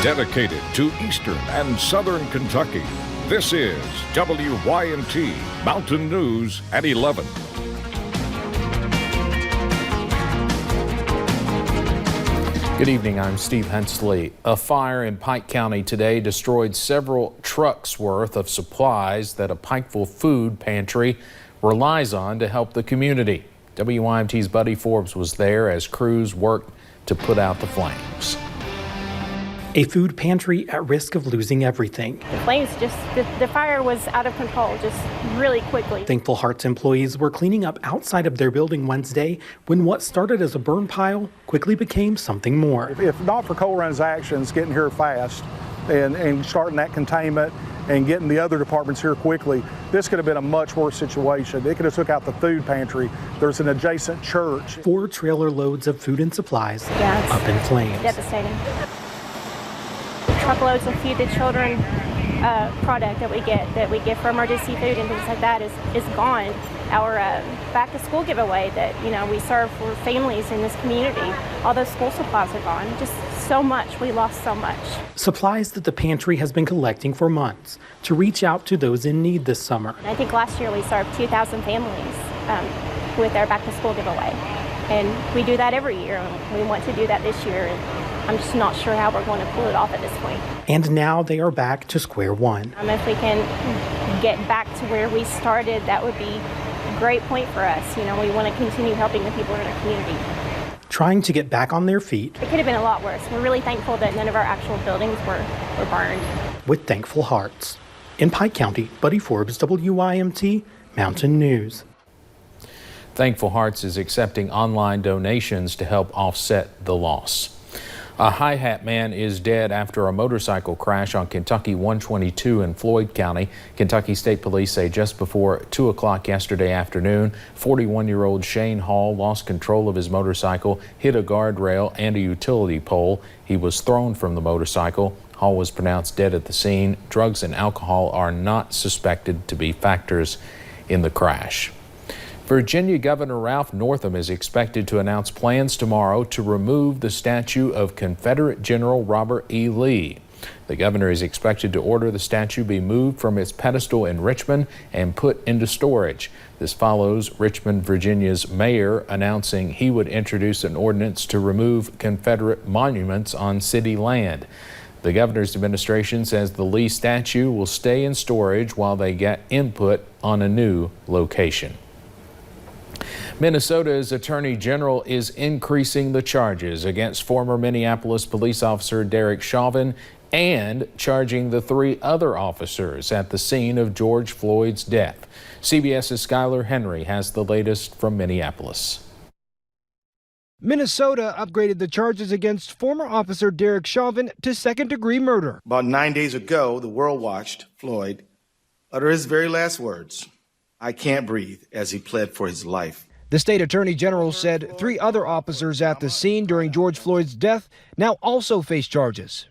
Dedicated to Eastern and Southern Kentucky, this is WYNT Mountain News at 11. Good evening, I'm Steve Hensley. A fire in Pike County today destroyed several trucks worth of supplies that a Pikeville food pantry relies on to help the community. WYMT's Buddy Forbes was there as crews worked to put out the flames. A food pantry at risk of losing everything. The flames the fire was out of control just really quickly. Thankful Hearts employees were cleaning up outside of their building Wednesday when what started as a burn pile quickly became something more. If not for Coal Run's actions getting here fast and starting that containment and getting the other departments here quickly, this could have been a much worse situation. It could have took out the food pantry. There's an adjacent church. 4 trailer loads of food and supplies up in flames. Devastating. Truckloads of Feed the Children product that we get for emergency food and things like that is gone. Our back to school giveaway that we serve for families in this community, all those school supplies are gone. Just so much. We lost so much. Supplies that the pantry has been collecting for months to reach out to those in need this summer. I think last year we served 2,000 families with our back to school giveaway, and we do that every year. And we want to do that this year. And I'm just not sure how we're going to pull it off at this point. And now they are back to square one. If we can get back to where we started, that would be a great point for us. We want to continue helping the people in our community. Trying to get back on their feet. It could have been a lot worse. We're really thankful that none of our actual buildings were burned. With Thankful Hearts. In Pike County, Buddy Forbes, WYMT Mountain News. Thankful Hearts is accepting online donations to help offset the loss. A hi-hat man is dead after a motorcycle crash on Kentucky 122 in Floyd County. Kentucky State Police say just before 2 o'clock yesterday afternoon, 41-year-old Shane Hall lost control of his motorcycle, hit a guardrail and a utility pole. He was thrown from the motorcycle. Hall was pronounced dead at the scene. Drugs and alcohol are not suspected to be factors in the crash. Virginia Governor Ralph Northam is expected to announce plans tomorrow to remove the statue of Confederate General Robert E. Lee. The governor is expected to order the statue be moved from its pedestal in Richmond and put into storage. This follows Richmond, Virginia's mayor announcing he would introduce an ordinance to remove Confederate monuments on city land. The governor's administration says the Lee statue will stay in storage while they get input on a new location. Minnesota's Attorney General is increasing the charges against former Minneapolis police officer Derek Chauvin and charging the 3 other officers at the scene of George Floyd's death. CBS's Skylar Henry has the latest from Minneapolis. Minnesota upgraded the charges against former officer Derek Chauvin to second-degree murder. About 9 days ago, the world watched Floyd utter his very last words, "I can't breathe," as he pled for his life. The state attorney general said 3 other officers at the scene during George Floyd's death now also face charges.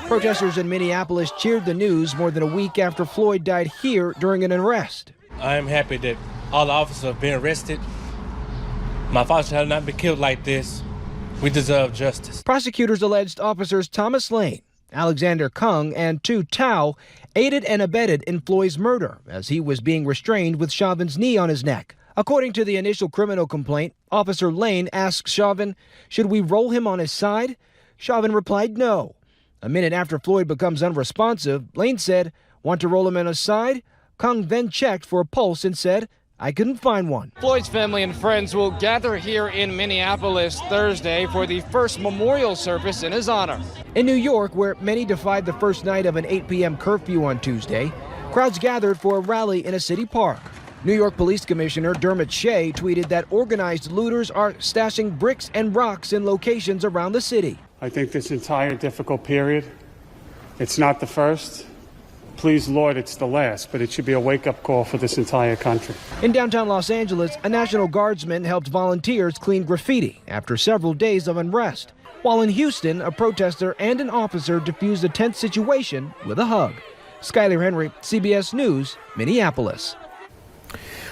Protesters in Minneapolis cheered the news more than a week after Floyd died here during an arrest. I am happy that all the officers have been arrested. My father have not been killed like this. We deserve justice. Prosecutors alleged officers Thomas Lane, Alexander Kung, and Tu Tao aided and abetted in Floyd's murder as he was being restrained with Chauvin's knee on his neck. According to the initial criminal complaint, Officer Lane asked Chauvin, "Should we roll him on his side?" Chauvin replied no. A minute after Floyd becomes unresponsive, Lane said, "Want to roll him on his side?" Kung then checked for a pulse and said, "I couldn't find one." Floyd's family and friends will gather here in Minneapolis Thursday for the first memorial service in his honor. In New York, where many defied the first night of an 8 p.m. curfew on Tuesday, crowds gathered for a rally in a city park. New York Police Commissioner Dermot Shea tweeted that organized looters are stashing bricks and rocks in locations around the city. I think this entire difficult period, it's not the first. Please, Lord, it's the last, but it should be a wake-up call for this entire country. In downtown Los Angeles, a National Guardsman helped volunteers clean graffiti after several days of unrest. While in Houston, a protester and an officer diffused a tense situation with a hug. Skylar Henry, CBS News, Minneapolis.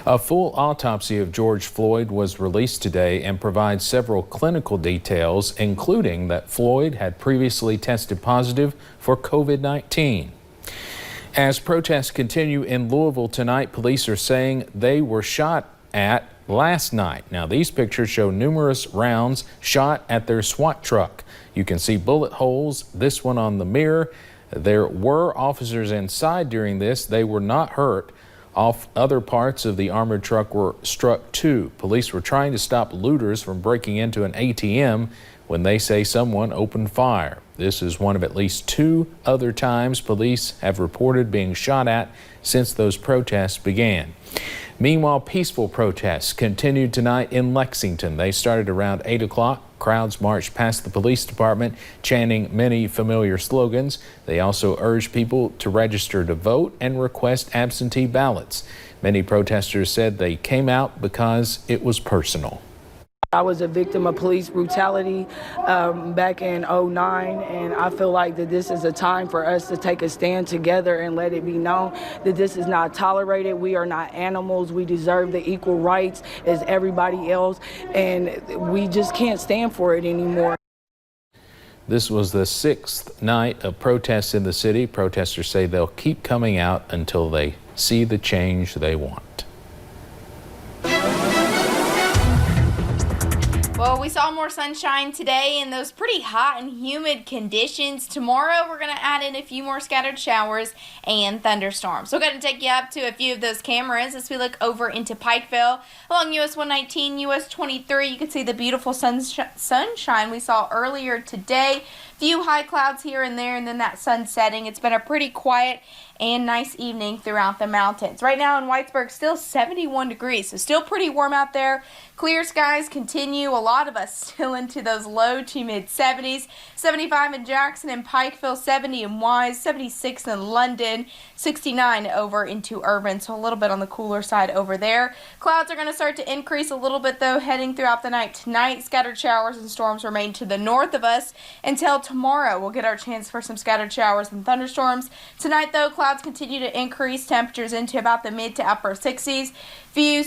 A full autopsy of George Floyd was released today and provides several clinical details, including that Floyd had previously tested positive for COVID-19. As protests continue in Louisville tonight, police are saying they were shot at last night. Now, these pictures show numerous rounds shot at their SWAT truck. You can see bullet holes, this one on the mirror. There were officers inside during this. They were not hurt. Other parts of the armored truck were struck too. Police were trying to stop looters from breaking into an ATM when they say someone opened fire. This is one of at least 2 other times police have reported being shot at since those protests began. Meanwhile, peaceful protests continued tonight in Lexington. They started around 8 o'clock. Crowds marched past the police department, chanting many familiar slogans. They also urged people to register to vote and request absentee ballots. Many protesters said they came out because it was personal. I was a victim of police brutality back in '09, and I feel like that this is a time for us to take a stand together and let it be known that this is not tolerated. We are not animals. We deserve the equal rights as everybody else, and we just can't stand for it anymore. This was the 6th night of protests in the city. Protesters say they'll keep coming out until they see the change they want. Well, we saw more sunshine today in those pretty hot and humid conditions. Tomorrow, we're going to add in a few more scattered showers and thunderstorms. So we're going to take you up to a few of those cameras as we look over into Pikeville. Along US 119, US 23, you can see the beautiful sunshine we saw earlier today. Few high clouds here and there, and then that sun setting. It's been a pretty quiet and nice evening throughout the mountains. Right now in Whitesburg, still 71 degrees, so still pretty warm out there. Clear skies continue. A lot of us still into those low to mid 70s. 75 in Jackson and Pikeville, 70 in Wise, 76 in London, 69 over into Irvine, so a little bit on the cooler side over there. Clouds are going to start to increase a little bit though heading throughout the night tonight. Scattered showers and storms remain to the north of us until tomorrow. We'll get our chance for some scattered showers and thunderstorms. Tonight though, clouds continue to increase, temperatures into about the mid to upper 60s. Few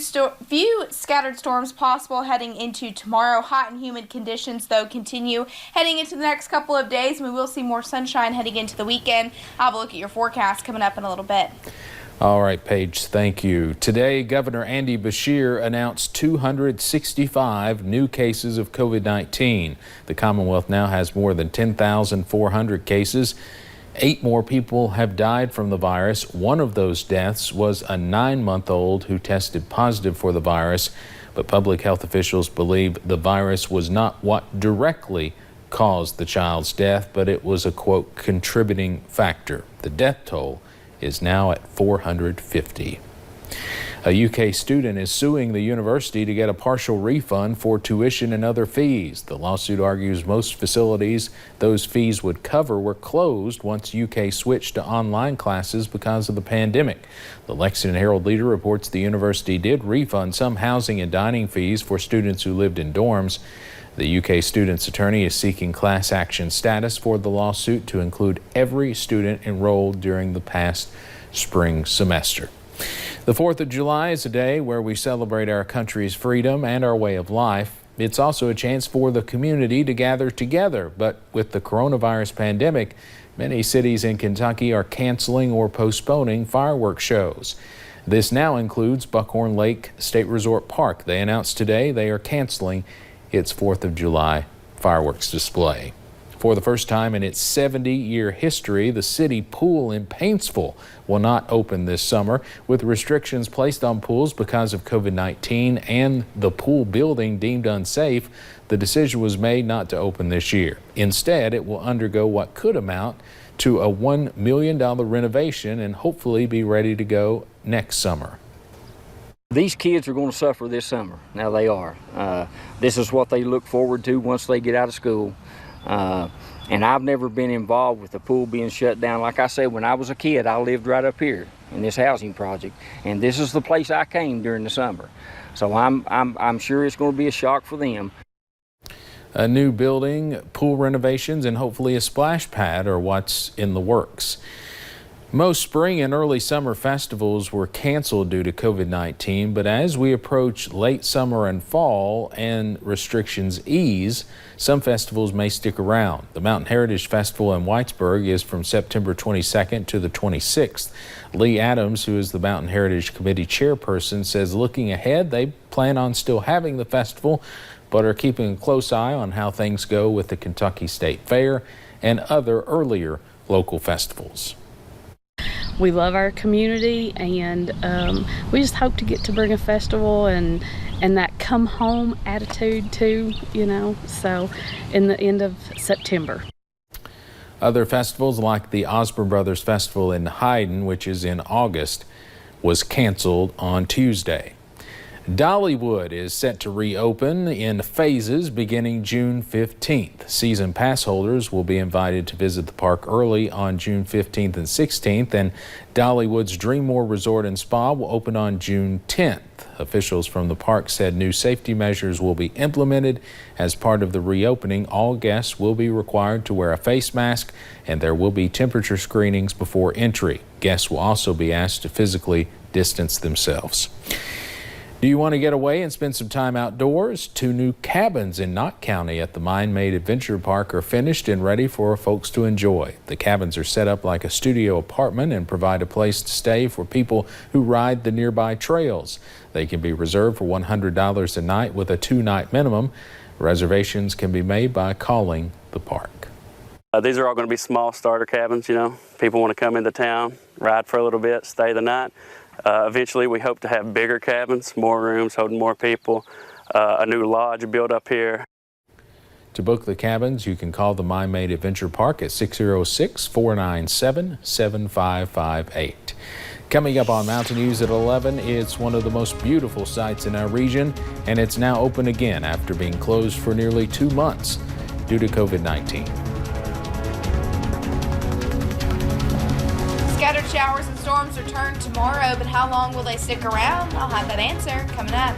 scattered storms possible heading into tomorrow. Hot and humid conditions though continue heading into the next couple of days, and we will see more sunshine heading into the weekend. I'll have a look at your forecast coming up in a little bit. All right, Paige, thank you. Today, Governor Andy Beshear announced 265 new cases of COVID-19. The Commonwealth now has more than 10,400 cases. 8 more people have died from the virus. One of those deaths was a 9-month-old who tested positive for the virus, but public health officials believe the virus was not what directly caused the child's death, but it was a, quote, contributing factor. The death toll is now at 450. A UK student is suing the university to get a partial refund for tuition and other fees. The lawsuit argues most facilities those fees would cover were closed once UK switched to online classes because of the pandemic. The Lexington Herald Leader reports the university did refund some housing and dining fees for students who lived in dorms. The UK student's attorney is seeking class action status for the lawsuit to include every student enrolled during the past spring semester. The 4th of July is a day where we celebrate our country's freedom and our way of life. It's also a chance for the community to gather together, but with the coronavirus pandemic, many cities in Kentucky are canceling or postponing fireworks shows. This now includes Buckhorn Lake State Resort Park. They announced today they are canceling its 4th of July fireworks display. For the first time in its 70-year history, the city pool in Paintsville will not open this summer, with restrictions placed on pools because of COVID-19 and the pool building deemed unsafe. The decision was made not to open this year. Instead, it will undergo what could amount to a $1 million renovation and hopefully be ready to go next summer. These kids are going to suffer this summer. Now they are. This is what they look forward to once they get out of school. And I've never been involved with the pool being shut down. Like I said, when I was a kid, I lived right up here in this housing project, and this is the place I came during the summer. So I'm sure it's going to be a shock for them. A new building, pool renovations, and hopefully a splash pad are what's in the works. Most spring and early summer festivals were canceled due to COVID-19, but as we approach late summer and fall and restrictions ease, some festivals may stick around. The Mountain Heritage Festival in Whitesburg is from September 22nd to the 26th. Lee Adams, who is the Mountain Heritage Committee chairperson, says looking ahead, they plan on still having the festival, but are keeping a close eye on how things go with the Kentucky State Fair and other earlier local festivals. We love our community, and we just hope to get to bring a festival and that come home attitude too, so in the end of September. Other festivals like the Osborne Brothers Festival in Hyden, which is in August, was canceled on Tuesday. Dollywood is set to reopen in phases beginning June 15th. Season pass holders will be invited to visit the park early on June 15th and 16th, and Dollywood's Dreammore Resort and Spa will open on June 10th. Officials from the park said new safety measures will be implemented. As part of the reopening, all guests will be required to wear a face mask, and there will be temperature screenings before entry. Guests will also be asked to physically distance themselves. Do you want to get away and spend some time outdoors? 2 new cabins in Knott County at the Mind-Made Adventure Park are finished and ready for folks to enjoy. The cabins are set up like a studio apartment and provide a place to stay for people who ride the nearby trails. They can be reserved for $100 a night with a 2-night minimum. Reservations can be made by calling the park. These are all going to be small starter cabins, People want to come into town, ride for a little bit, stay the night. Eventually, we hope to have bigger cabins, more rooms, holding more people, a new lodge built up here. To book the cabins, you can call the Mind-Made Adventure Park at 606-497-7558. Coming up on Mountain News at 11, it's one of the most beautiful sites in our region, and it's now open again after being closed for nearly 2 months due to COVID-19. Scattered showers and storms return tomorrow, but how long will they stick around? I'll have that answer coming up.